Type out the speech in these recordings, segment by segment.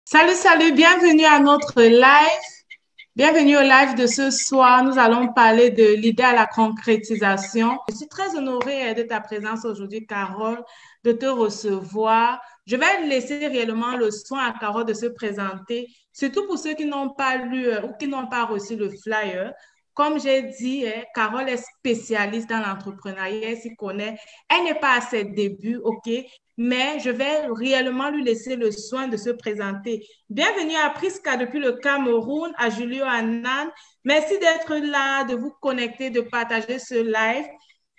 Salut, salut, bienvenue à notre live. Bienvenue au live de ce soir. Nous allons parler de l'idée à la concrétisation. Je suis très honorée de ta présence aujourd'hui, Carole, de te recevoir. Je vais laisser réellement le soin à Carole de se présenter, surtout pour ceux qui n'ont pas lu ou qui n'ont pas reçu le flyer. Comme j'ai dit, Carole est spécialiste dans l'entrepreneuriat, elle s'y connaît. Elle n'est pas à ses débuts, OK, mais je vais réellement lui laisser le soin de se présenter. Bienvenue à Priska depuis le Cameroun, à Julio Annan. Merci d'être là, de vous connecter, de partager ce live.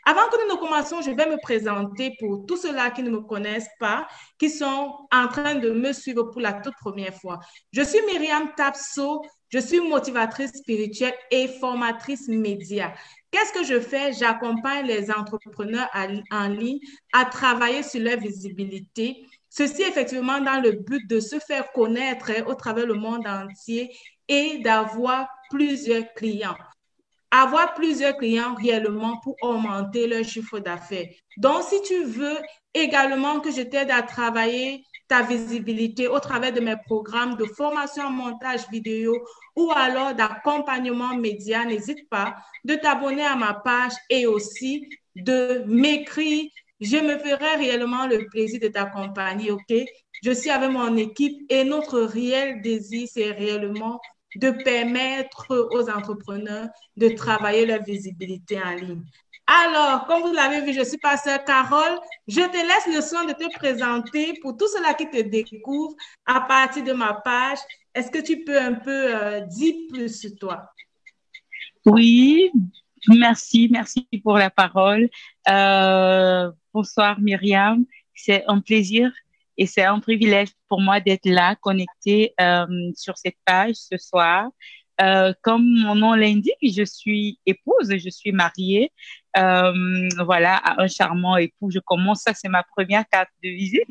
Avant que nous ne commencions, je vais me présenter pour tous ceux-là qui ne me connaissent pas, qui sont en train de me suivre pour la toute première fois. Je suis Myriam Tapso, je suis motivatrice spirituelle et formatrice média. Qu'est-ce que je fais? J'accompagne les entrepreneurs en ligne à travailler sur leur visibilité. Ceci effectivement dans le but de se faire connaître au travers le monde entier et d'avoir plusieurs clients. Avoir plusieurs clients réellement pour augmenter leur chiffre d'affaires. Donc, si tu veux également que je t'aide à travailler ta visibilité au travers de mes programmes de formation en montage vidéo ou alors d'accompagnement média, n'hésite pas de t'abonner à ma page et aussi de m'écrire. Je me ferai réellement le plaisir de t'accompagner, OK? Je suis avec mon équipe et notre réel désir, c'est réellement de permettre aux entrepreneurs de travailler leur visibilité en ligne. Alors, comme vous l'avez vu, je suis Pasteur Carole. Je te laisse le soin de te présenter pour tous ceux-là qui te découvrent à partir de ma page. Est-ce que tu peux un peu dire plus sur toi? Oui, merci pour la parole. Bonsoir Myriam, c'est un plaisir et c'est un privilège pour moi d'être là, connectée sur cette page ce soir. Comme mon nom l'indique, je suis épouse, je suis mariée, voilà, à un charmant époux. Je commence, ça c'est ma première carte de visite.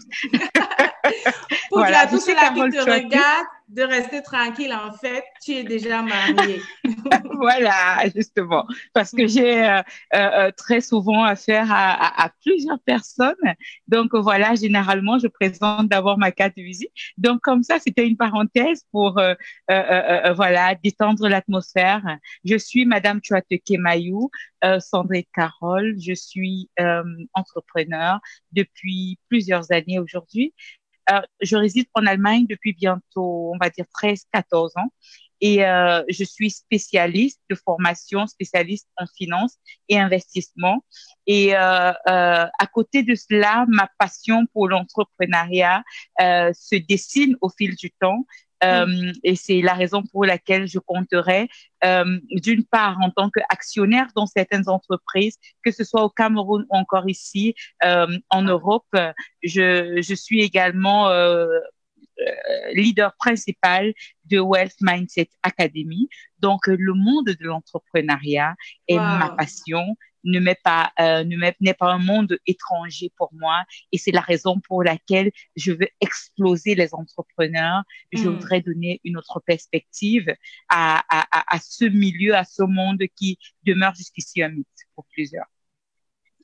Pour dire Voilà, à je tous sais ceux-là qui Carole te Chouaki. regardent de rester tranquille, en fait, tu es déjà mariée. Voilà, justement, parce que j'ai très souvent affaire à plusieurs personnes. Donc voilà, généralement, je présente d'abord ma carte de visite. Donc comme ça, c'était une parenthèse pour voilà détendre l'atmosphère. Je suis Madame Chouateke Mayou, Sandrine Carole. Je suis entrepreneur depuis plusieurs années aujourd'hui. Je réside en Allemagne depuis bientôt, on va dire 13, 14 ans. Et je suis spécialiste de formation, spécialiste en finance et investissement. Et à côté de cela, ma passion pour l'entrepreneuriat se dessine au fil du temps. Et c'est la raison pour laquelle je compterai, d'une part, en tant qu'actionnaire dans certaines entreprises, que ce soit au Cameroun ou encore ici en Europe. Je suis également leader principal de Wealth Mindset Academy. Donc, le monde de l'entrepreneuriat est ma Wow. passion, n'est pas un monde étranger pour moi et c'est la raison pour laquelle je veux exploser les entrepreneurs. Je Mm. voudrais donner une autre perspective à ce milieu, à ce monde qui demeure jusqu'ici un mythe pour plusieurs.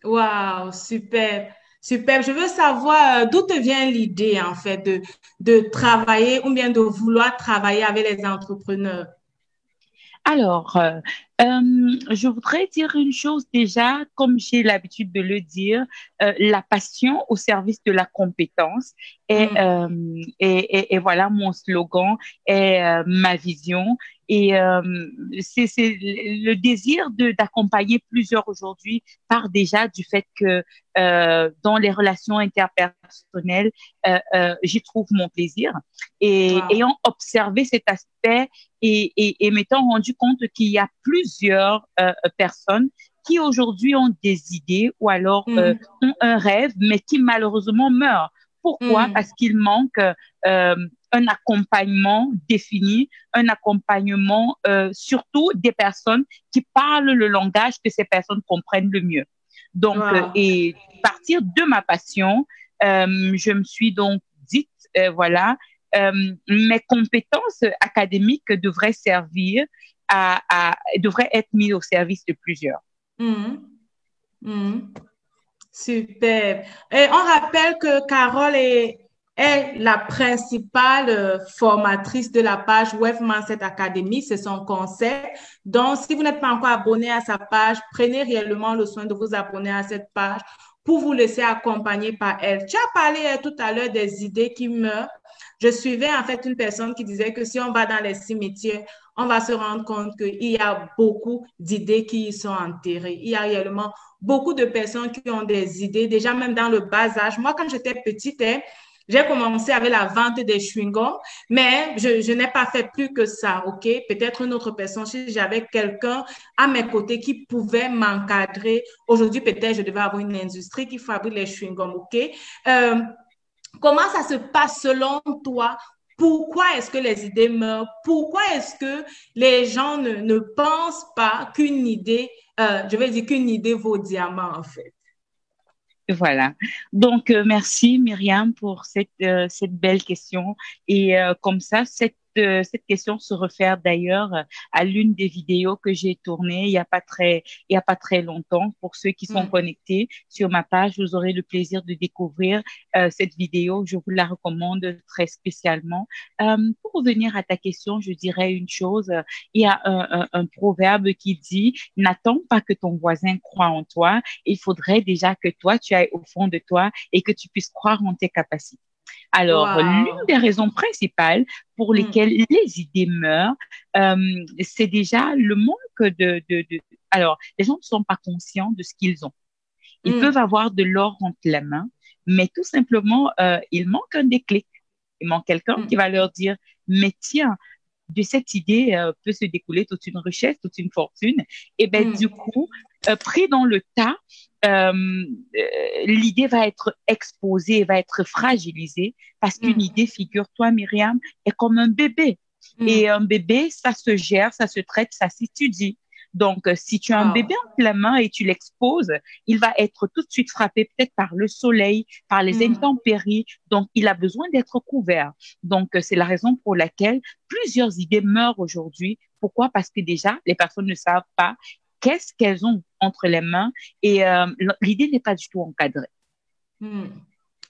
Wow, super, super. Je veux savoir d'où te vient l'idée, en fait, de travailler ou bien de vouloir travailler avec les entrepreneurs. Alors, je voudrais dire une chose déjà, comme j'ai l'habitude de le dire, la passion au service de la compétence Mm. et voilà mon slogan et ma vision. Et c'est le désir d'accompagner plusieurs aujourd'hui part déjà du fait que dans les relations interpersonnelles, j'y trouve mon plaisir. Et Wow. ayant observé cet aspect, et m'étant rendu compte qu'il y a plusieurs personnes qui aujourd'hui ont des idées ou alors Mm. ont un rêve, mais qui malheureusement meurent. Pourquoi? Mm. Parce qu'il manque un accompagnement défini, un accompagnement surtout des personnes qui parlent le langage que ces personnes comprennent le mieux. Donc, Wow. et partir de ma passion, je me suis donc dite, voilà, mes compétences académiques devraient servir devraient être mises au service de plusieurs. Mm. Mm. Super. Et on rappelle que Carole est est la principale formatrice de la page Web Mindset Academy. C'est son concept. Donc, si vous n'êtes pas encore abonné à sa page, prenez réellement le soin de vous abonner à cette page pour vous laisser accompagner par elle. Tu as parlé tout à l'heure des idées qui meurent. Je suivais en fait une personne qui disait que si on va dans les cimetières, on va se rendre compte qu'il y a beaucoup d'idées qui y sont enterrées. Il y a réellement beaucoup de personnes qui ont des idées, déjà même dans le bas âge. Moi, quand j'étais petite, j'ai commencé avec la vente des chewing-gums, mais je n'ai pas fait plus que ça, OK? Peut-être une autre personne, si j'avais quelqu'un à mes côtés qui pouvait m'encadrer. Aujourd'hui, peut-être je devais avoir une industrie qui fabrique les chewing-gums, OK? Euh, Comment ça se passe selon toi? Pourquoi est-ce que les idées meurent? Pourquoi est-ce que les gens ne pensent pas qu'une idée, je vais dire qu'une idée vaut diamant, en fait? Voilà. Donc, merci Myriam pour cette belle question. Et comme ça, cette question se réfère d'ailleurs à l'une des vidéos que j'ai tournées il y a pas très longtemps. Pour ceux qui sont connectés sur ma page, vous aurez le plaisir de découvrir cette vidéo. Je vous la recommande très spécialement. Pour revenir à ta question, je dirais une chose. Il y a un proverbe qui dit, n'attends pas que ton voisin croie en toi. Il faudrait déjà que toi, tu ailles au fond de toi et que tu puisses croire en tes capacités. Alors, l'une Wow. des raisons principales pour lesquelles les idées meurent, c'est déjà le manque Alors, les gens ne sont pas conscients de ce qu'ils ont. Ils peuvent avoir de l'or entre les mains, mais tout simplement, il manque un déclic. Il manque quelqu'un qui va leur dire, mais tiens, de cette idée peut se découler toute une richesse, toute une fortune. Et ben du coup, pris dans le tas, l'idée va être exposée, va être fragilisée parce qu'une idée, figure-toi, Myriam, est comme un bébé. Et un bébé, ça se gère, ça se traite, ça s'étudie. Donc, si tu as un bébé Wow. entre la main et tu l'exposes, il va être tout de suite frappé peut-être par le soleil, par les intempéries. Donc, il a besoin d'être couvert. Donc, c'est la raison pour laquelle plusieurs idées meurent aujourd'hui. Pourquoi? Parce que déjà, les personnes ne savent pas qu'est-ce qu'elles ont entre les mains et l'idée n'est pas du tout encadrée.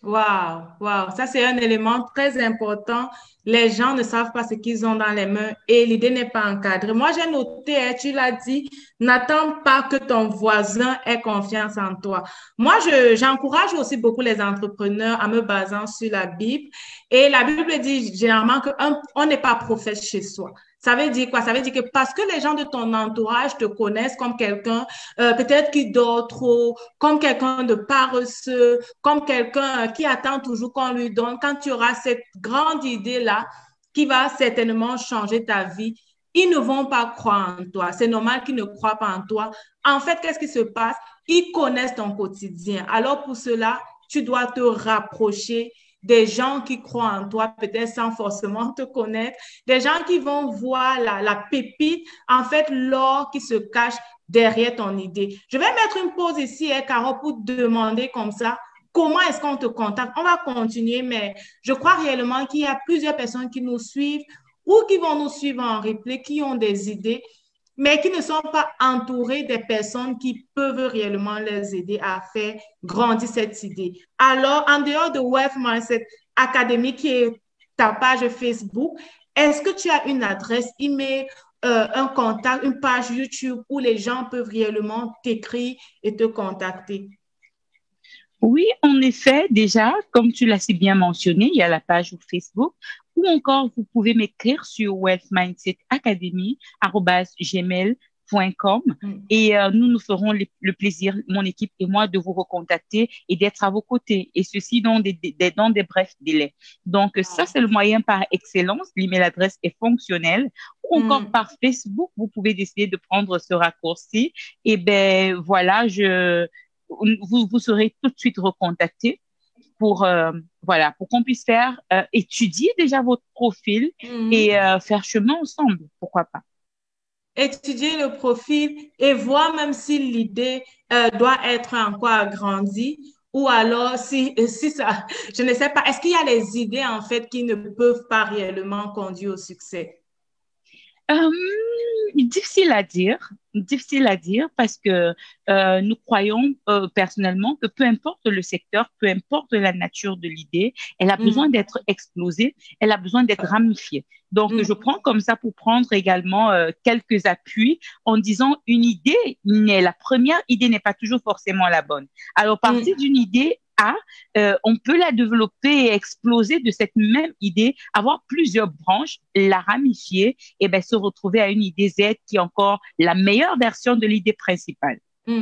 Wow, wow, ça c'est un élément très important. Les gens ne savent pas ce qu'ils ont dans les mains et l'idée n'est pas encadrée. Moi, j'ai noté, tu l'as dit, n'attends pas que ton voisin ait confiance en toi. Moi, j'encourage aussi beaucoup les entrepreneurs en me basant sur la Bible. Et la Bible dit généralement qu'on n'est pas prophète chez soi. Ça veut dire quoi? Ça veut dire que parce que les gens de ton entourage te connaissent comme quelqu'un peut-être qui dort trop, comme quelqu'un de paresseux, comme quelqu'un qui attend toujours qu'on lui donne, quand tu auras cette grande idée-là qui va certainement changer ta vie, ils ne vont pas croire en toi. C'est normal qu'ils ne croient pas en toi. En fait, qu'est-ce qui se passe? Ils connaissent ton quotidien. Alors pour cela, tu dois te rapprocher des gens qui croient en toi, peut-être sans forcément te connaître, des gens qui vont voir la pépite, en fait, l'or qui se cache derrière ton idée. Je vais mettre une pause ici, Caro, pour demander comme ça, comment est-ce qu'on te contacte? On va continuer, mais je crois réellement qu'il y a plusieurs personnes qui nous suivent ou qui vont nous suivre en replay, qui ont des idées, mais qui ne sont pas entourées des personnes qui peuvent réellement les aider à faire grandir cette idée. Alors, en dehors de Web Mindset Academy, qui est ta page Facebook, est-ce que tu as une adresse email, un contact, une page YouTube où les gens peuvent réellement t'écrire et te contacter? Oui, en effet, déjà, comme tu l'as si bien mentionné, il y a la page Facebook ou encore vous pouvez m'écrire sur wealthmindsetacademy@gmail.com et nous ferons le plaisir, mon équipe et moi, de vous recontacter et d'être à vos côtés et ceci dans des brefs délais. Donc, ça, c'est le moyen par excellence. L'email adresse est fonctionnelle ou encore par Facebook, vous pouvez décider de prendre ce raccourci et ben voilà, vous serez tout de suite recontacté pour voilà pour qu'on puisse faire étudier déjà votre profil et faire chemin ensemble, pourquoi pas. Étudier le profil et voir même si l'idée doit être encore agrandie ou alors si ça, je ne sais pas, est-ce qu'il y a des idées en fait qui ne peuvent pas réellement conduire au succès? Euh, difficile à dire parce que nous croyons personnellement que peu importe le secteur, peu importe la nature de l'idée, elle a besoin Mm. d'être explosée, elle a besoin d'être ramifiée. Donc, je Mm. prends comme ça pour prendre également quelques appuis en disant la première idée n'est pas toujours forcément la bonne. Alors, partir Mm. d'une idée A, on peut la développer et exploser de cette même idée, avoir plusieurs branches, la ramifier et ben, se retrouver à une idée Z qui est encore la meilleure version de l'idée principale. Mm.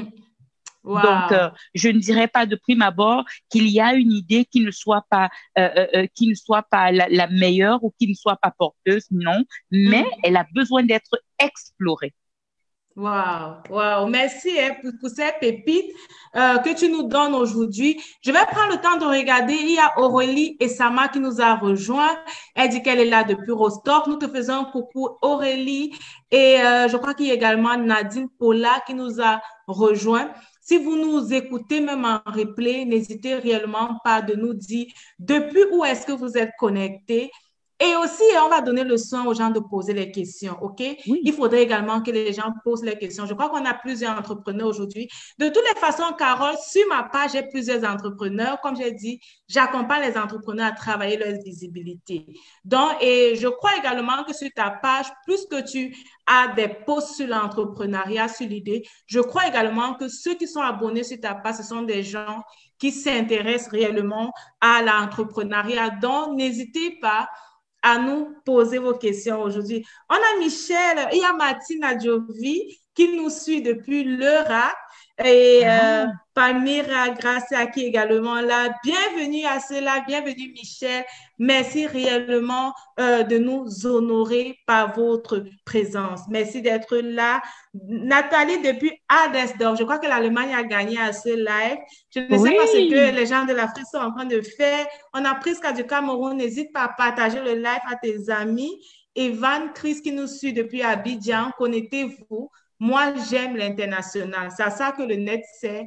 Donc, Wow. je ne dirais pas de prime abord qu'il y a une idée qui ne soit pas la meilleure ou qui ne soit pas porteuse, non, mais Mm. elle a besoin d'être explorée. Wow, wow. Merci hein, pour ces pépites que tu nous donnes aujourd'hui. Je vais prendre le temps de regarder. Il y a Aurélie Essama qui nous a rejoint. Elle dit qu'elle est là depuis Rostock. Nous te faisons un coucou, Aurélie. Et je crois qu'il y a également Nadine Paula qui nous a rejoint. Si vous nous écoutez même en replay, n'hésitez réellement pas de nous dire depuis où est-ce que vous êtes connectés. Et aussi, on va donner le soin aux gens de poser les questions, OK? Oui, Il faudrait également que les gens posent les questions. Je crois qu'on a plusieurs entrepreneurs aujourd'hui. De toutes les façons, Carole, sur ma page, j'ai plusieurs entrepreneurs. Comme j'ai dit, j'accompagne les entrepreneurs à travailler leur visibilité. Donc, et je crois également que sur ta page, plus que tu as des posts sur l'entrepreneuriat, sur l'idée, je crois également que ceux qui sont abonnés sur ta page, ce sont des gens qui s'intéressent réellement à l'entrepreneuriat. Donc, n'hésitez pas à nous poser vos questions aujourd'hui. On a Michel, il y a Martine Adjovi qui nous suit depuis l'Eurac et ah, Pamira Gracia qui est également là. Bienvenue à ceux-là, bienvenue Michel. Merci réellement de nous honorer par votre présence. Merci d'être là. Nathalie depuis Adesdorf, je crois que l'Allemagne a gagné à ce live. Je ne sais pas ce que oui. les gens de l'Afrique sont en train de faire. On a Priska du Cameroun. N'hésite pas à partager le live à tes amis. Evan Chris qui nous suit depuis Abidjan. Connectez-vous. Moi, j'aime l'international. C'est à ça que le net sert.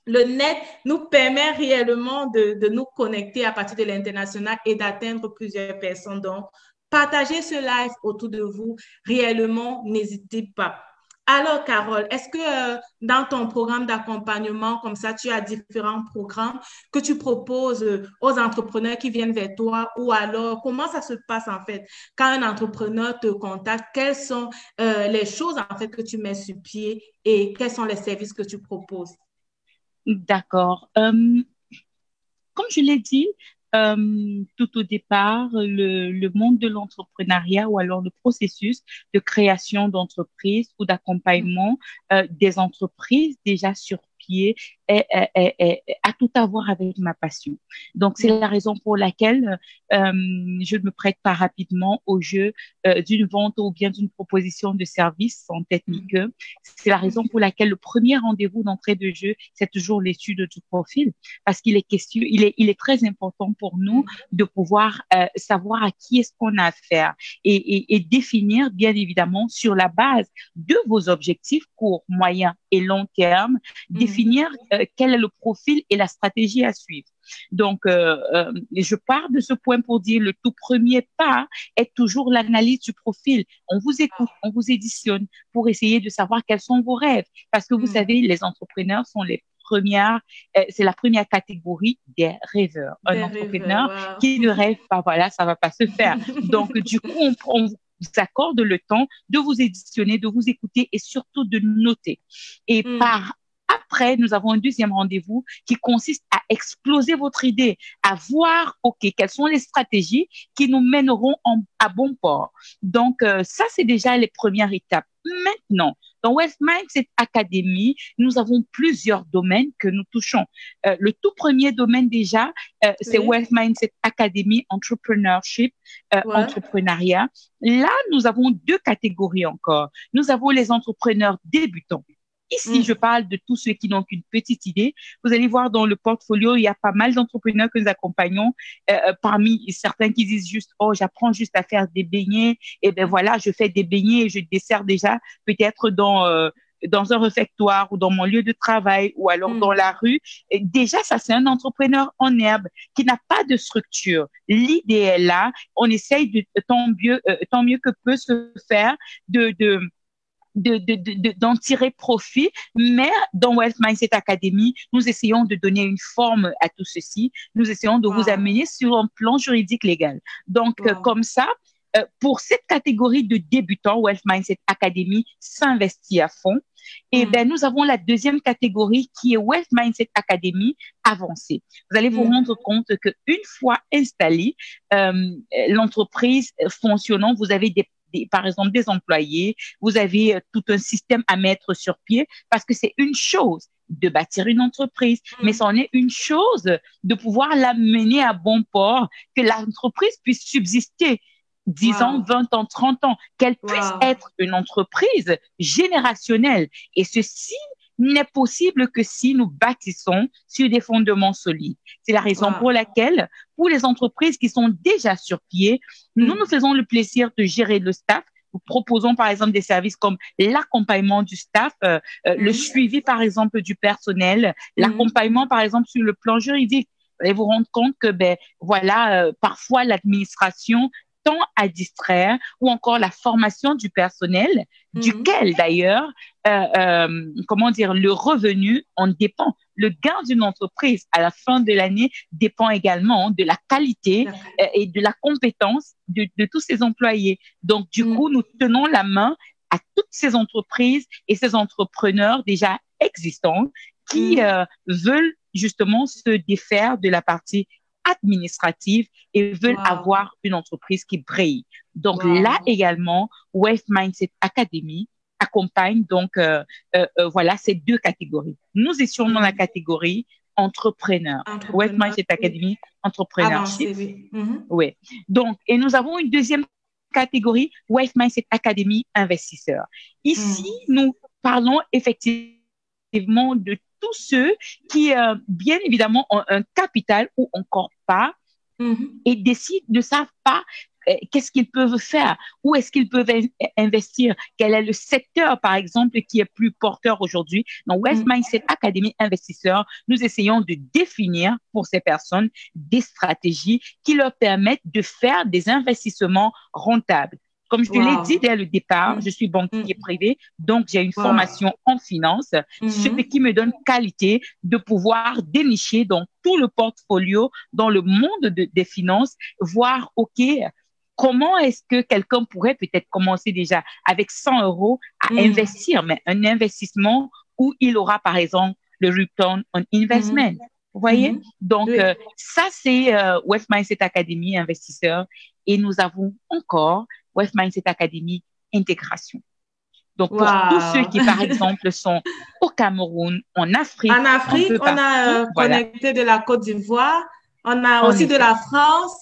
Le net nous permet réellement de nous connecter à partir de l'international et d'atteindre plusieurs personnes. Donc, partagez ce live autour de vous. Réellement, n'hésitez pas. Alors, Carole, est-ce que dans ton programme d'accompagnement, comme ça, tu as différents programmes que tu proposes aux entrepreneurs qui viennent vers toi ou alors comment ça se passe en fait quand un entrepreneur te contacte? Quelles sont les choses en fait que tu mets sur pied et quels sont les services que tu proposes? D'accord. Comme je l'ai dit, tout au départ, le monde de l'entrepreneuriat ou alors le processus de création d'entreprises ou d'accompagnement des entreprises déjà sur pied a tout à voir avec ma passion. Donc, c'est la raison pour laquelle je ne me prête pas rapidement au jeu d'une vente ou bien d'une proposition de service sans technique. C'est la raison pour laquelle le premier rendez-vous d'entrée de jeu, c'est toujours l'étude du profil parce qu'il est question, il est très important pour nous de pouvoir savoir à qui est-ce qu'on a affaire et définir bien évidemment sur la base de vos objectifs court, moyen et long terme, définir quel est le profil et la stratégie à suivre. Donc, je pars de ce point pour dire le tout premier pas est toujours l'analyse du profil. On vous écoute, on vous éditionne pour essayer de savoir quels sont vos rêves. Parce que vous savez, les entrepreneurs sont c'est la première catégorie des rêveurs. Un Des rêveurs, entrepreneur qui ne rêve pas, voilà, ça va pas se faire. Donc, du coup, on vous accorde le temps de vous éditionner, de vous écouter et surtout de noter. Et après, nous avons un deuxième rendez-vous qui consiste à exploser votre idée, à voir, OK, quelles sont les stratégies qui nous mèneront à bon port. Donc, ça, c'est déjà les premières étapes. Maintenant, dans Wealth Mindset Academy, nous avons plusieurs domaines que nous touchons. Le tout premier domaine déjà, c'est Wealth Mindset Academy Entrepreneurship, entrepreneuriat. Là, nous avons deux catégories encore. Nous avons les entrepreneurs débutants. Ici, je parle de tous ceux qui n'ont qu'une petite idée. Vous allez voir dans le portfolio, il y a pas mal d'entrepreneurs que nous accompagnons. Parmi certains qui disent juste, oh, j'apprends juste à faire des beignets. Et ben voilà, je fais des beignets et je dessert déjà peut-être dans dans un réfectoire ou dans mon lieu de travail ou alors dans la rue, déjà, ça, c'est un entrepreneur en herbe qui n'a pas de structure. L'idée est là. On essaye tant mieux que peut se faire d'en tirer profit. Mais dans Wealth Mindset Academy, nous essayons de donner une forme à tout ceci. Nous essayons de vous amener sur un plan juridique légal. Donc, comme ça, pour cette catégorie de débutants, Wealth Mindset Academy s'investit à fond. Et ben, nous avons la deuxième catégorie qui est Wealth Mindset Academy avancée. Vous allez vous rendre compte qu'une fois installée, l'entreprise fonctionnant, vous avez par exemple des employés, vous avez tout un système à mettre sur pied parce que c'est une chose de bâtir une entreprise, mais c'en est une chose de pouvoir la mener à bon port, que l'entreprise puisse subsister 10 ans, 20 ans, 30 ans, qu'elle puisse être une entreprise générationnelle. Et ceci n'est possible que si nous bâtissons sur des fondements solides. C'est la raison pour laquelle, pour les entreprises qui sont déjà sur pied, nous nous faisons le plaisir de gérer le staff. Nous proposons par exemple des services comme l'accompagnement du staff, le suivi par exemple du personnel, l'accompagnement par exemple sur le plan juridique. Vous allez vous rendre compte que parfois l'administration tend à distraire, ou encore la formation du personnel, duquel d'ailleurs, le revenu en dépend. Le gain d'une entreprise à la fin de l'année dépend également de la qualité et de la compétence de tous ses employés. Donc, du coup, nous tenons la main à toutes ces entreprises et ces entrepreneurs déjà existants qui veulent justement se défaire de la partie administrative et veulent avoir une entreprise qui brille. Donc là également, Wealth Mindset Academy accompagne donc ces deux catégories. Nous étions dans la catégorie entrepreneur. Wealth Mindset Academy, entrepreneurship. Oui. Donc, et nous avons une deuxième catégorie, Wealth Mindset Academy, investisseur. Ici, nous parlons effectivement de tous ceux qui, bien évidemment, ont un capital ou encore pas et ne savent pas qu'est-ce qu'ils peuvent faire, où est-ce qu'ils peuvent investir, quel est le secteur, par exemple, qui est plus porteur aujourd'hui. Dans Wealth Mindset Academy Investisseurs, nous essayons de définir pour ces personnes des stratégies qui leur permettent de faire des investissements rentables. Comme je te l'ai dit dès le départ, je suis banquier privé, donc j'ai une formation en finance, ce qui me donne qualité de pouvoir dénicher dans tout le portfolio, dans le monde des finances, voir, OK, comment est-ce que quelqu'un pourrait peut-être commencer déjà avec 100 euros à investir, mais un investissement où il aura, par exemple, le return on investment. Vous voyez? Donc, ça, c'est Wealth Mindset Academy Investisseurs. Et nous avons encore Wealth Mindset Academy Intégration. Donc, pour tous ceux qui, par exemple, sont au Cameroun, en Afrique. En Afrique, on a connecté de la Côte d'Ivoire. On a aussi de la France.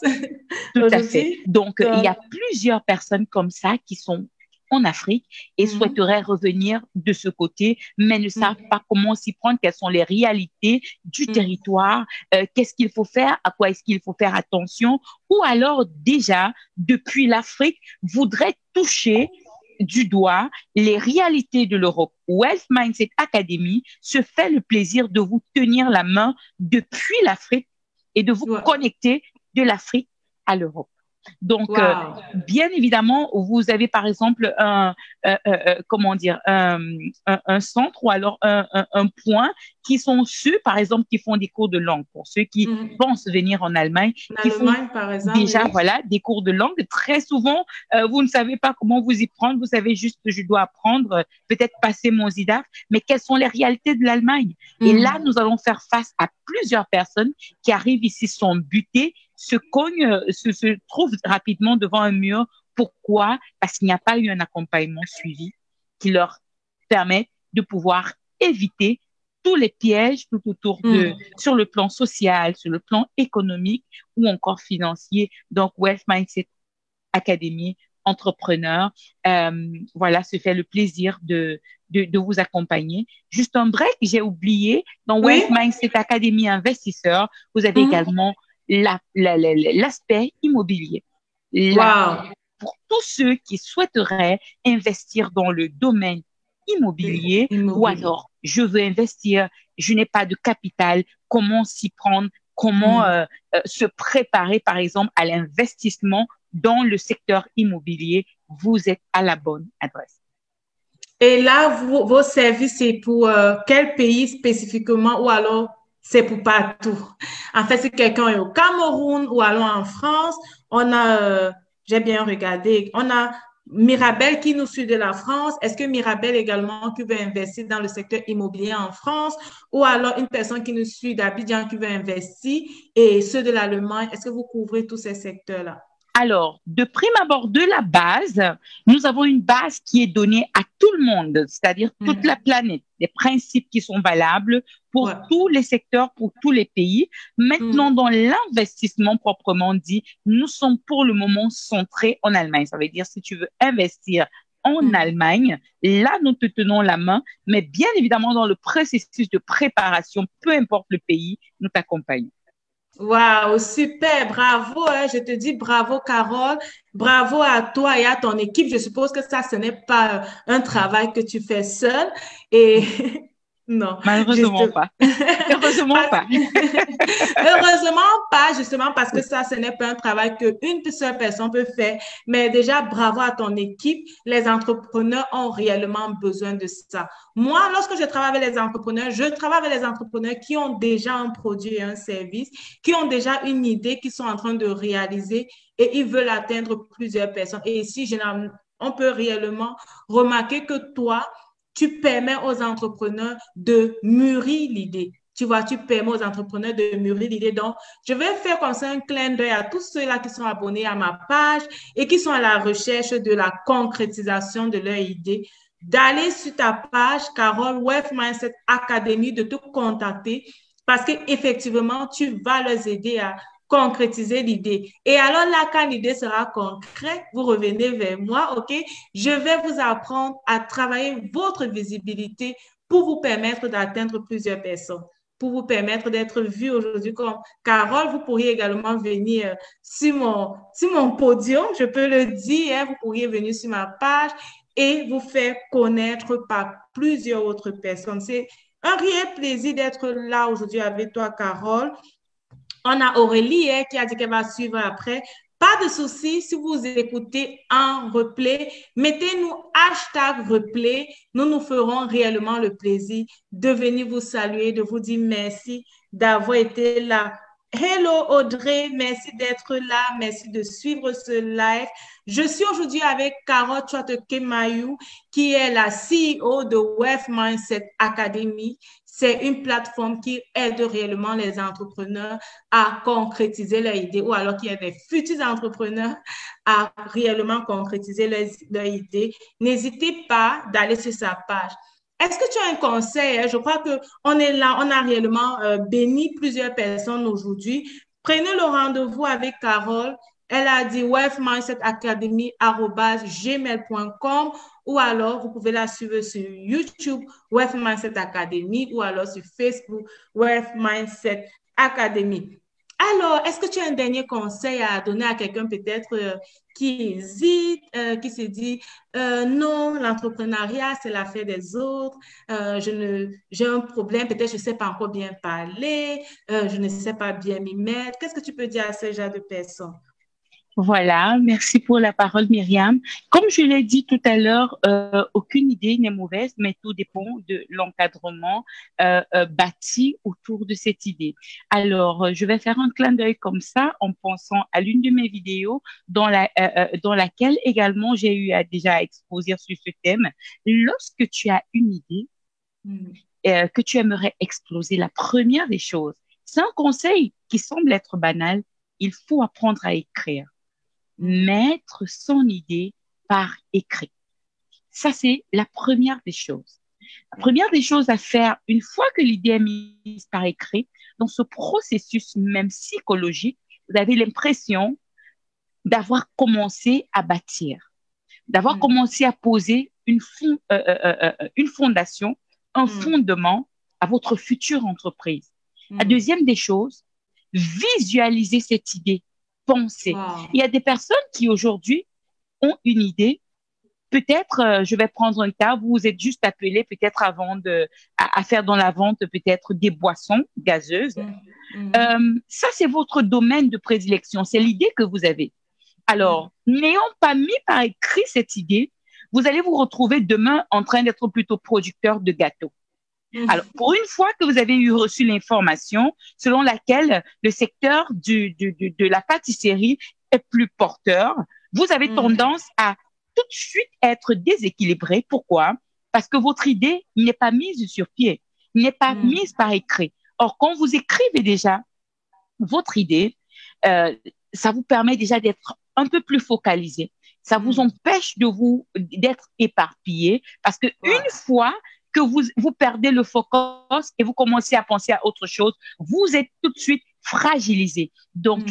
Tout à fait. Donc, il y a plusieurs personnes comme ça qui sont en Afrique et souhaiteraient revenir de ce côté, mais ne savent pas comment s'y prendre, quelles sont les réalités du territoire, qu'est-ce qu'il faut faire, à quoi est-ce qu'il faut faire attention, ou alors déjà, depuis l'Afrique, voudraient toucher du doigt les réalités de l'Europe. Wealth Mindset Academy se fait le plaisir de vous tenir la main depuis l'Afrique et de vous connecter de l'Afrique à l'Europe. Donc, bien évidemment, vous avez par exemple un centre ou alors un point qui sont ceux, par exemple, qui font des cours de langue. Pour ceux qui pensent venir en Allemagne, qui font par exemple, déjà des cours de langue. Très souvent, vous ne savez pas comment vous y prendre. Vous savez juste que je dois apprendre, peut-être passer mon ZIDAF, mais quelles sont les réalités de l'Allemagne? Et là, nous allons faire face à plusieurs personnes qui arrivent ici, sont butées, se trouvent rapidement devant un mur. Pourquoi? Parce qu'il n'y a pas eu un accompagnement suivi qui leur permet de pouvoir éviter tous les pièges tout autour sur le plan social, sur le plan économique ou encore financier. Donc, Wealth Mindset Academy, entrepreneur, se fait le plaisir de vous accompagner. Juste un break, j'ai oublié, dans Wealth Mindset Academy Investisseur, vous avez également l'aspect immobilier. Pour tous ceux qui souhaiteraient investir dans le domaine immobilier, ou Immobilier. alors je veux investir, je n'ai pas de capital, comment s'y prendre, comment se préparer, par exemple, à l'investissement dans le secteur immobilier. Vous êtes à la bonne adresse. Et là, vos services, c'est pour quel pays spécifiquement ou alors c'est pour partout? En fait, si quelqu'un est au Cameroun ou alors en France, on a, j'ai bien regardé, on a Mirabel qui nous suit de la France. Est-ce que Mirabel également qui veut investir dans le secteur immobilier en France ou alors une personne qui nous suit d'Abidjan qui veut investir et ceux de l'Allemagne, est-ce que vous couvrez tous ces secteurs-là? Alors, de prime abord, de la base, nous avons une base qui est donnée à tout le monde, c'est-à-dire toute la planète, des principes qui sont valables pour tous les secteurs, pour tous les pays. Maintenant, dans l'investissement proprement dit, nous sommes pour le moment centrés en Allemagne. Ça veut dire, si tu veux investir en Allemagne, là, nous te tenons la main, mais bien évidemment, dans le processus de préparation, peu importe le pays, nous t'accompagnons. Waouh, super, bravo, hein, je te dis bravo, Carole, bravo à toi et à ton équipe. Je suppose que ça, ce n'est pas un travail que tu fais seul. Et non, malheureusement juste... pas. Heureusement pas. Heureusement pas, justement, parce que ça, ce n'est pas un travail qu'une seule personne peut faire. Mais déjà, bravo à ton équipe. Les entrepreneurs ont réellement besoin de ça. Moi, lorsque je travaille avec les entrepreneurs, je travaille avec les entrepreneurs qui ont déjà un produit et un service, qui ont déjà une idée qu'ils sont en train de réaliser et ils veulent atteindre plusieurs personnes. Et ici, généralement, on peut réellement remarquer que toi, tu permets aux entrepreneurs de mûrir l'idée. Tu vois, tu permets aux entrepreneurs de mûrir l'idée. Donc, je vais faire comme ça un clin d'œil à tous ceux-là qui sont abonnés à ma page et qui sont à la recherche de la concrétisation de leur idée, d'aller sur ta page, Carole, Wealth Mindset Academy, de te contacter parce qu'effectivement, tu vas leur aider à concrétiser l'idée. Et alors là, quand l'idée sera concrète, vous revenez vers moi, OK? Je vais vous apprendre à travailler votre visibilité pour vous permettre d'atteindre plusieurs personnes, pour vous permettre d'être vu aujourd'hui comme Carole. Vous pourriez également venir sur mon podium, je peux le dire, hein, vous pourriez venir sur ma page et vous faire connaître par plusieurs autres personnes. C'est un réel plaisir d'être là aujourd'hui avec toi, Carole. On a Aurélie qui a dit qu'elle va suivre après. Pas de souci, si vous écoutez en replay, mettez-nous hashtag replay. Nous nous ferons réellement le plaisir de venir vous saluer, de vous dire merci d'avoir été là. Hello Audrey, merci d'être là, merci de suivre ce live. Je suis aujourd'hui avec Carole Chouateke-Mayou, qui est la CEO de Wealth Mindset Academy. C'est une plateforme qui aide réellement les entrepreneurs à concrétiser leurs idées ou alors qui aide les futurs entrepreneurs à réellement concrétiser leurs idées. N'hésitez pas d'aller sur sa page. Est-ce que tu as un conseil? Je crois qu'on est là, on a réellement béni plusieurs personnes aujourd'hui. Prenez le rendez-vous avec Carole. Elle a dit wealthmindsetacademy@gmail.com ou alors vous pouvez la suivre sur YouTube, Wealth Mindset Academy, ou alors sur Facebook, Wealth Mindset Academy. Alors, est-ce que tu as un dernier conseil à donner à quelqu'un peut-être qui hésite, qui se dit non, l'entrepreneuriat, c'est l'affaire des autres, j'ai un problème, peut-être je ne sais pas encore bien parler, je ne sais pas bien m'y mettre. Qu'est-ce que tu peux dire à ce genre de personnes? Voilà, merci pour la parole, Myriam. Comme je l'ai dit tout à l'heure, aucune idée n'est mauvaise, mais tout dépend de l'encadrement bâti autour de cette idée. Alors, je vais faire un clin d'œil comme ça en pensant à l'une de mes vidéos dans laquelle également j'ai eu déjà exposer sur ce thème. Lorsque tu as une idée que tu aimerais exploser, la première des choses, c'est un conseil qui semble être banal, il faut apprendre à écrire. Mettre son idée par écrit. Ça, c'est la première des choses. La première des choses à faire, une fois que l'idée est mise par écrit, dans ce processus même psychologique, vous avez l'impression d'avoir commencé à bâtir, d'avoir commencé à poser une fondation, un fondement à votre future entreprise. La deuxième des choses, visualiser cette idée. Penser. Wow. Il y a des personnes qui aujourd'hui ont une idée, peut-être, je vais prendre un cas, vous vous êtes juste appelé peut-être à faire dans la vente peut-être des boissons gazeuses. Ça, c'est votre domaine de prédilection, c'est l'idée que vous avez. Alors, n'ayant pas mis par écrit cette idée, vous allez vous retrouver demain en train d'être plutôt producteur de gâteaux. Alors, pour une fois que vous avez reçu l'information selon laquelle le secteur de la pâtisserie est plus porteur, vous avez tendance à tout de suite être déséquilibré. Pourquoi? Parce que votre idée n'est pas mise sur pied, n'est pas mise par écrit. Or, quand vous écrivez déjà votre idée, ça vous permet déjà d'être un peu plus focalisé. Ça vous empêche d'être éparpillé parce que une fois que vous perdez le focus et vous commencez à penser à autre chose, vous êtes tout de suite fragilisé. Donc,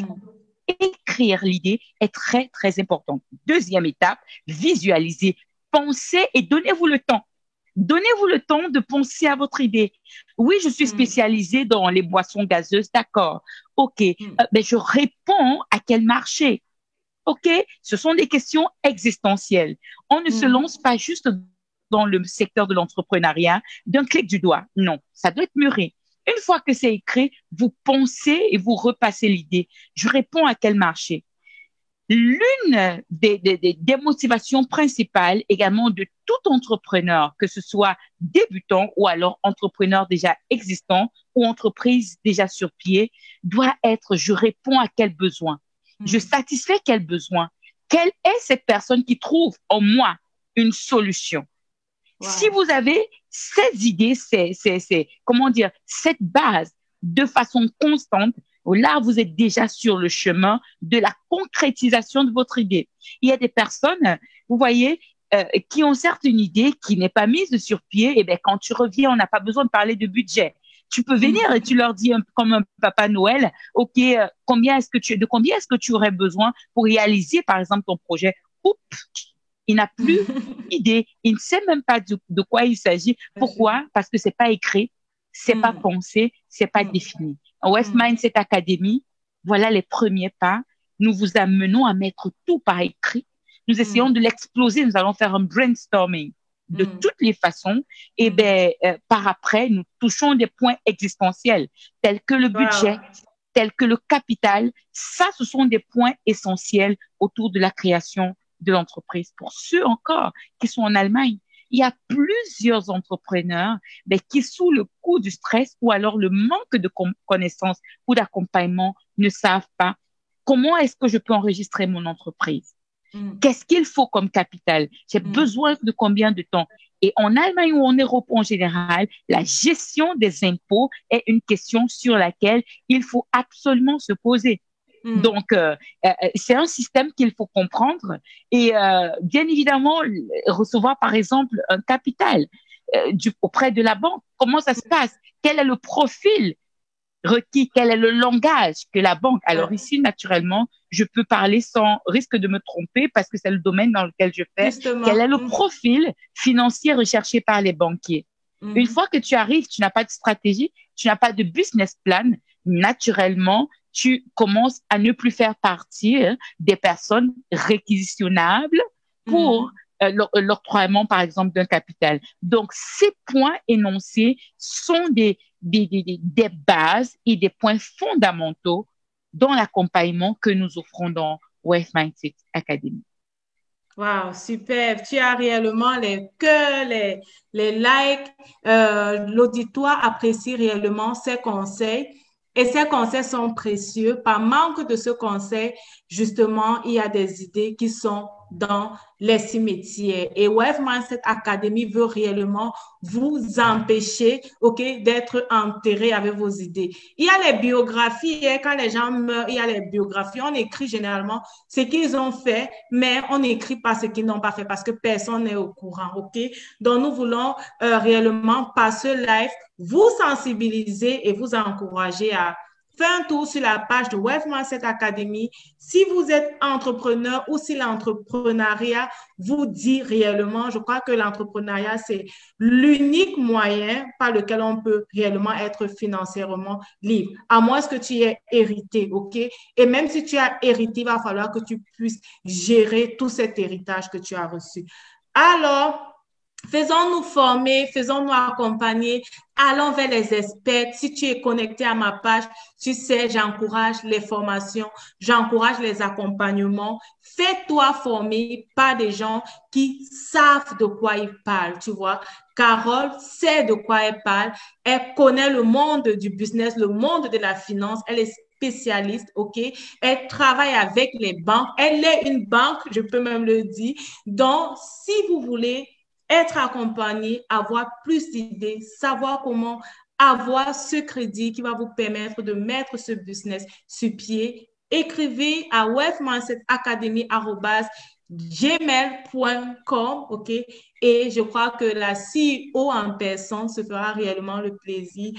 écrire l'idée est très, très important. Deuxième étape, visualiser, pensez et donnez-vous le temps. Donnez-vous le temps de penser à votre idée. Oui, je suis spécialisée dans les boissons gazeuses, d'accord. OK, mais je réponds à quel marché? OK, ce sont des questions existentielles. On ne se lance pas juste dans le secteur de l'entrepreneuriat d'un clic du doigt. Non, ça doit être mûri. Une fois que c'est écrit, vous pensez et vous repassez l'idée. Je réponds à quel marché? L'une des motivations principales également de tout entrepreneur, que ce soit débutant ou alors entrepreneur déjà existant ou entreprise déjà sur pied, doit être je réponds à quel besoin? Je satisfais quel besoin? Quelle est cette personne qui trouve en moi une solution? Si vous avez ces idées, comment dire, cette base de façon constante, là, vous êtes déjà sur le chemin de la concrétisation de votre idée. Il y a des personnes, vous voyez, qui ont certes une idée qui n'est pas mise sur pied. Et bien, quand tu reviens, on n'a pas besoin de parler de budget. Tu peux venir et tu leur dis comme un papa Noël, OK, de combien est-ce que tu aurais besoin pour réaliser, par exemple, ton projet? Oups, il n'a plus d'idée. Il ne sait même pas de quoi il s'agit. Pourquoi? Parce que c'est pas écrit, c'est pas pensé, c'est pas défini. En West Mindset Academy, voilà les premiers pas. Nous vous amenons à mettre tout par écrit. Nous essayons de l'exploser. Nous allons faire un brainstorming de toutes les façons. Et par après, nous touchons des points existentiels tels que le budget, tels que le capital. Ça, ce sont des points essentiels autour de la création de l'entreprise. Pour ceux encore qui sont en Allemagne, il y a plusieurs entrepreneurs qui, sous le coup du stress ou alors le manque de connaissances ou d'accompagnement, ne savent pas comment est-ce que je peux enregistrer mon entreprise. Qu'est-ce qu'il faut comme capital? J'ai besoin de combien de temps? Et en Allemagne ou en Europe en général, la gestion des impôts est une question sur laquelle il faut absolument se poser. Donc, c'est un système qu'il faut comprendre et bien évidemment, recevoir par exemple un capital auprès de la banque. Comment ça se passe? Quel est le profil requis? Quel est le langage que la banque? Alors ici, naturellement, je peux parler sans risque de me tromper parce que c'est le domaine dans lequel je fais. Justement. Quel est le profil financier recherché par les banquiers? Une fois que tu arrives, tu n'as pas de stratégie, tu n'as pas de business plan, naturellement, tu commences à ne plus faire partie des personnes réquisitionnables pour l'octroiement, par exemple, d'un capital. Donc, ces points énoncés sont des bases et des points fondamentaux dans l'accompagnement que nous offrons dans Wealth Mindset Academy. Wow, super. Tu as réellement les cœurs, les likes. L'auditoire apprécie réellement ces conseils. Et ces conseils sont précieux. Par manque de ce conseil, justement, il y a des idées qui sont dans les cimetières. Et Wealth Mindset Academy veut réellement vous empêcher, OK, d'être enterré avec vos idées. Il y a les biographies, et quand les gens meurent, il y a les biographies. On écrit généralement ce qu'ils ont fait, mais on n'écrit pas ce qu'ils n'ont pas fait parce que personne n'est au courant, OK? Donc, nous voulons réellement, par ce live, vous sensibiliser et vous encourager à faire un tour sur la page de Wealth Mindset Academy. Si vous êtes entrepreneur ou si l'entrepreneuriat vous dit réellement, je crois que l'entrepreneuriat, c'est l'unique moyen par lequel on peut réellement être financièrement libre, à moins que tu aies hérité, OK? Et même si tu as hérité, il va falloir que tu puisses gérer tout cet héritage que tu as reçu. Alors, faisons-nous former, faisons-nous accompagner, allons vers les experts. Si tu es connecté à ma page, tu sais, j'encourage les formations, j'encourage les accompagnements. Fais-toi former par des gens qui savent de quoi ils parlent, tu vois. Carole sait de quoi elle parle. Elle connaît le monde du business, le monde de la finance. Elle est spécialiste, OK? Elle travaille avec les banques. Elle est une banque, je peux même le dire. Donc, si vous voulez être accompagné, avoir plus d'idées, savoir comment avoir ce crédit qui va vous permettre de mettre ce business sur pied, écrivez à wealthmindsetacademy@gmail.com, OK? Et je crois que la CEO en personne se fera réellement le plaisir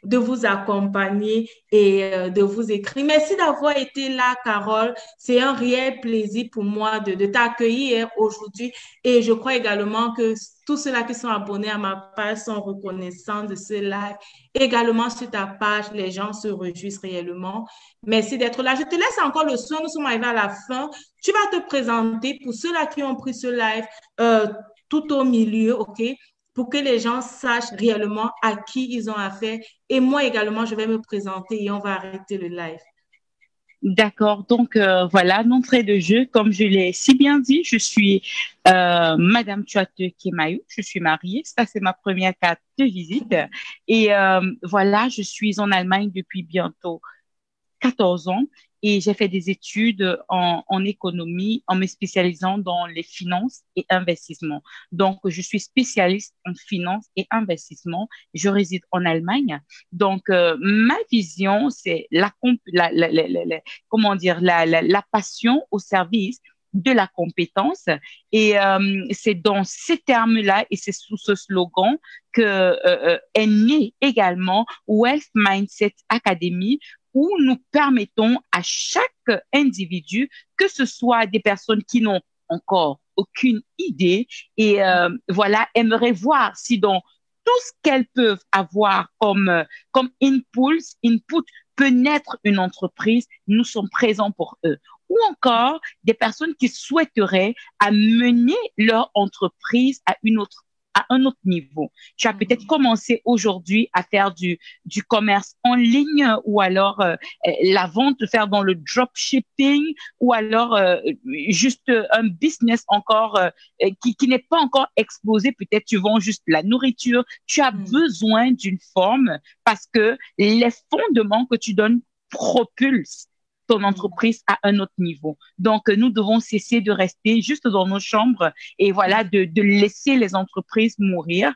de vous accompagner et de vous écrire. Merci d'avoir été là, Carole. C'est un réel plaisir pour moi de t'accueillir aujourd'hui. Et je crois également que tous ceux-là qui sont abonnés à ma page sont reconnaissants de ce live. Également sur ta page, les gens se réjouissent réellement. Merci d'être là. Je te laisse encore le soin. Nous sommes arrivés à la fin. Tu vas te présenter pour ceux-là qui ont pris ce live tout au milieu, OK? Pour que les gens sachent réellement à qui ils ont affaire. Et moi également, je vais me présenter et on va arrêter le live. D'accord, donc voilà, d'entrée de jeu, comme je l'ai si bien dit, je suis Madame Tuate Kemayou, je suis mariée, ça c'est ma première carte de visite. Et voilà, je suis en Allemagne depuis bientôt 14 ans et j'ai fait des études en économie en me spécialisant dans les finances et investissements. Donc, je suis spécialiste en finances et investissements. Je réside en Allemagne. Donc, ma vision, c'est comment dire, la passion au service de la compétence. Et c'est dans ces termes-là et c'est sous ce slogan que est née également Wealth Mindset Academy, où nous permettons à chaque individu, que ce soit des personnes qui n'ont encore aucune idée et voilà, aimeraient voir si dans tout ce qu'elles peuvent avoir comme input peut naître une entreprise, nous sommes présents pour eux. Ou encore des personnes qui souhaiteraient amener leur entreprise à un autre niveau. Tu as peut-être commencé aujourd'hui à faire du commerce en ligne ou alors la vente, faire dans le dropshipping ou alors juste un business encore qui n'est pas encore explosé. Peut-être tu vends juste la nourriture. Tu as besoin d'une forme parce que les fondements que tu donnes propulsent ton entreprise à un autre niveau. Donc, nous devons cesser de rester juste dans nos chambres et voilà, de laisser les entreprises mourir.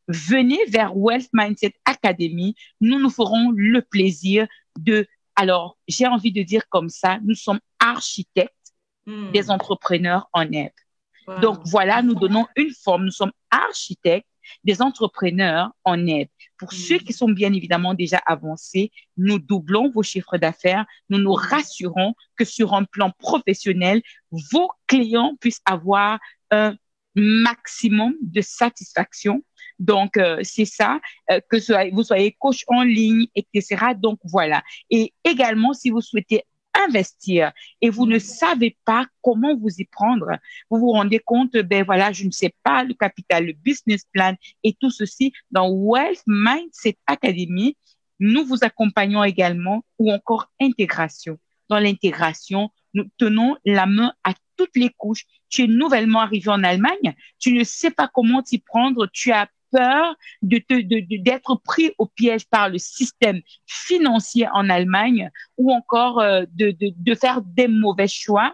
Venez vers Wealth Mindset Academy. Nous nous ferons le plaisir alors, j'ai envie de dire comme ça, nous sommes architectes des entrepreneurs en herbe. Wow. Donc, voilà, nous donnons une forme. Nous sommes architectes des entrepreneurs en aide. Pour ceux qui sont bien évidemment déjà avancés, nous doublons vos chiffres d'affaires. Nous nous rassurons que sur un plan professionnel, vos clients puissent avoir un maximum de satisfaction. Donc, c'est ça, que vous soyez coach en ligne, etc. Donc, voilà. Et également, si vous souhaitez investir et vous ne savez pas comment vous y prendre, vous vous rendez compte, ben voilà, je ne sais pas le capital, le business plan et tout ceci, dans Wealth Mindset Academy, nous vous accompagnons également ou encore intégration. Dans l'intégration, nous tenons la main à toutes les couches. Tu es nouvellement arrivé en Allemagne, tu ne sais pas comment t'y prendre, tu as peur d'être pris au piège par le système financier en Allemagne ou encore de faire des mauvais choix,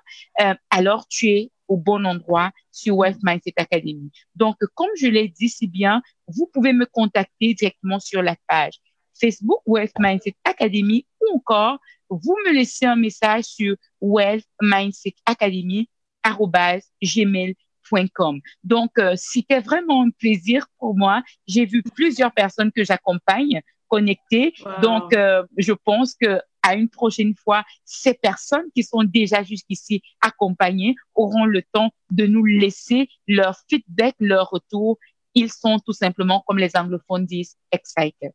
alors tu es au bon endroit sur Wealth Mindset Academy. Donc, comme je l'ai dit si bien, vous pouvez me contacter directement sur la page Facebook Wealth Mindset Academy ou encore vous me laissez un message sur wealthmindsetacademy@gmail.com. Donc, c'était vraiment un plaisir pour moi. J'ai vu plusieurs personnes que j'accompagne connectées. Wow. Donc, je pense que à une prochaine fois, ces personnes qui sont déjà jusqu'ici accompagnées auront le temps de nous laisser leur feedback, leur retour. Ils sont tout simplement, comme les anglophones disent, excited.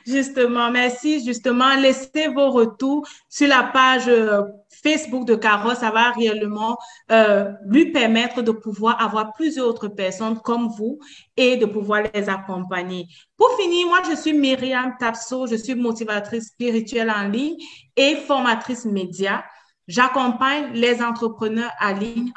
Justement, merci. Justement, laissez vos retours sur la page Facebook de Carole. Ça va réellement lui permettre de pouvoir avoir plusieurs autres personnes comme vous et de pouvoir les accompagner. Pour finir, moi, je suis Myriam Tapso. Je suis motivatrice spirituelle en ligne et formatrice média. J'accompagne les entrepreneurs en ligne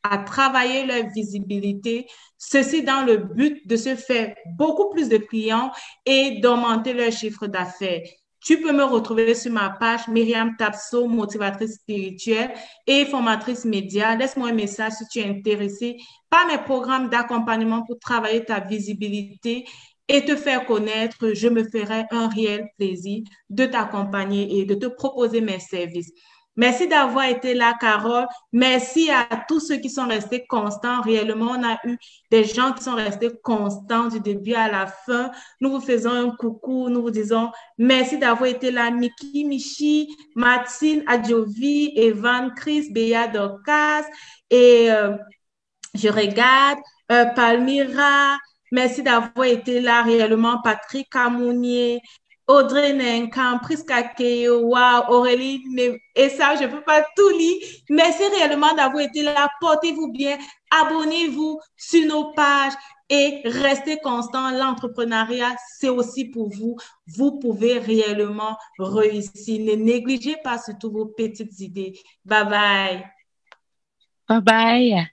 à travailler leur visibilité, ceci dans le but de se faire beaucoup plus de clients et d'augmenter leur chiffre d'affaires. Tu peux me retrouver sur ma page Myriam Tapso, motivatrice spirituelle et formatrice média. Laisse-moi un message si tu es intéressé par mes programmes d'accompagnement pour travailler ta visibilité et te faire connaître. Je me ferai un réel plaisir de t'accompagner et de te proposer mes services. Merci d'avoir été là, Carole. Merci à tous ceux qui sont restés constants. Réellement, on a eu des gens qui sont restés constants du début à la fin. Nous vous faisons un coucou. Nous vous disons merci d'avoir été là. Miki, Michi, Martine, Adjovi, Evan, Chris, Béa, Dorcas et je regarde Palmyra. Merci d'avoir été là réellement. Patrick Camounier, Audrey Nenkan, Priska Keyo, wow, Aurélie, et ça, je ne peux pas tout lire. Merci réellement d'avoir été là. Portez-vous bien. Abonnez-vous sur nos pages et restez constant. L'entrepreneuriat, c'est aussi pour vous. Vous pouvez réellement réussir. Ne négligez pas surtout vos petites idées. Bye bye. Bye bye.